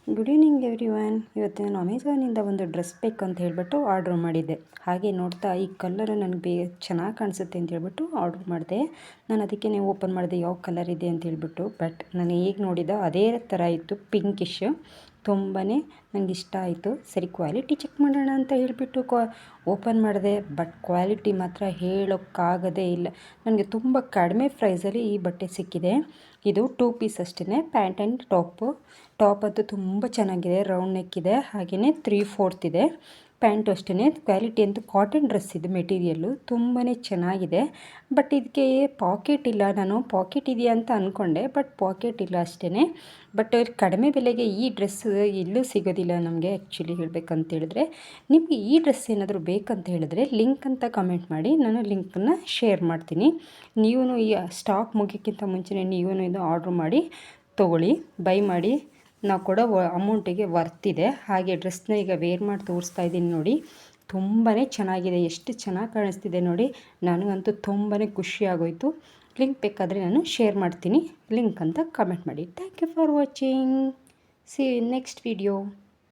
Good evening everyone. ಇವತ್ತು ನಾನು ಅಮೆಝಾನಿಂದ ಒಂದು ಡ್ರೆಸ್ ಬೇಕು ಅಂತ ಹೇಳಿಬಿಟ್ಟು ಆರ್ಡ್ರ್ ಮಾಡಿದ್ದೆ. ಹಾಗೆ ನೋಡ್ತಾ ಈ ಕಲರು ನನಗೆ ಚೆನ್ನಾಗಿ ಕಾಣಿಸುತ್ತೆ ಅಂತ ಹೇಳ್ಬಿಟ್ಟು ಆರ್ಡ್ರ್ ಮಾಡಿದೆ. ನಾನು ಅದಕ್ಕೆ ಓಪನ್ ಮಾಡಿದೆ ಯಾವ ಕಲರ್ ಇದೆ ಅಂತ ಹೇಳ್ಬಿಟ್ಟು. ಬಟ್ ನಾನು ಈಗ ನೋಡಿದ ಅದೇ ಥರ ಇತ್ತು, ಪಿಂಕಿಶ್. ತುಂಬಾ ನನಗೆ ಇಷ್ಟ ಆಯಿತು. ಸರಿ ಕ್ವಾಲಿಟಿ ಚೆಕ್ ಮಾಡೋಣ ಅಂತ ಹೇಳಿಬಿಟ್ಟು ಓಪನ್ ಮಾಡಿದೆ. ಬಟ್ ಕ್ವಾಲಿಟಿ ಮಾತ್ರ ಹೇಳೋಕ್ಕಾಗದೇ ಇಲ್ಲ. ನನಗೆ ತುಂಬ ಕಡಿಮೆ ಪ್ರೈಸಲ್ಲಿ ಈ ಬಟ್ಟೆ ಸಿಕ್ಕಿದೆ. ಇದು 2 ಪೀಸ್ ಅಷ್ಟೇ, ಪ್ಯಾಂಟ್ ಆ್ಯಂಡ್ ಟಾಪ್ ಅಂತೂ ತುಂಬ ಚೆನ್ನಾಗಿದೆ. ರೌಂಡ್ ನೆಕ್ ಇದೆ, ಹಾಗೆಯೇ 3/4 ಇದೆ. ಪ್ಯಾಂಟು ಅಷ್ಟೇ. ಕ್ವಾಲಿಟಿ ಅಂತೂ ಕಾಟನ್ ಡ್ರೆಸ್ ಇದು, ಮೆಟೀರಿಯಲ್ಲು ತುಂಬಾ ಚೆನ್ನಾಗಿದೆ. ಬಟ್ ಇದಕ್ಕೆ ಪಾಕೆಟ್ ಇಲ್ಲ. ನಾನು ಪಾಕೆಟ್ ಇದೆಯಾ ಅಂತ ಅಂದ್ಕೊಂಡೆ, ಬಟ್ ಪಾಕೆಟ್ ಇಲ್ಲ ಅಷ್ಟೇ. ಬಟ್ ಕಡಿಮೆ ಬೆಲೆಗೆ ಈ ಡ್ರೆಸ್ ಎಲ್ಲೂ ಸಿಗೋದಿಲ್ಲ ನಮಗೆ. ಆ್ಯಕ್ಚುಲಿ ಹೇಳಬೇಕಂತೇಳಿದ್ರೆ, ನಿಮಗೆ ಈ ಡ್ರೆಸ್ ಏನಾದರೂ ಬೇಕಂತ ಹೇಳಿದ್ರೆ ಲಿಂಕ್ ಅಂತ ಕಮೆಂಟ್ ಮಾಡಿ, ನಾನು ಲಿಂಕನ್ನು ಶೇರ್ ಮಾಡ್ತೀನಿ. ನೀವು ಈ ಸ್ಟಾಕ್ ಮುಗಿಯೋಕ್ಕಿಂತ ಮುಂಚೆ ನೀವು ಇದು ಆರ್ಡ್ರ್ ಮಾಡಿ ತೊಗೊಳ್ಳಿ, ಬೈ ಮಾಡಿ. ನಾವು ಕೊಡೋ ಅಮೌಂಟಿಗೆ ವರ್ತಿದೆ. ಹಾಗೆ ಡ್ರೆಸ್ನ ಈಗ ವೇರ್ ಮಾಡಿ ತೋರಿಸ್ತಾ ಇದ್ದೀನಿ ನೋಡಿ. ತುಂಬಾ ಚೆನ್ನಾಗಿದೆ, ಎಷ್ಟು ಚೆನ್ನಾಗಿ ಕಾಣಿಸ್ತಿದೆ ನೋಡಿ. ನನಗಂತೂ ತುಂಬಾ ಖುಷಿ ಆಗೋಯಿತು. ಲಿಂಕ್ ಬೇಕಾದರೆ ನಾನು ಶೇರ್ ಮಾಡ್ತೀನಿ, ಲಿಂಕ್ ಅಂತ ಕಮೆಂಟ್ ಮಾಡಿ. Thank you for watching. See you next video.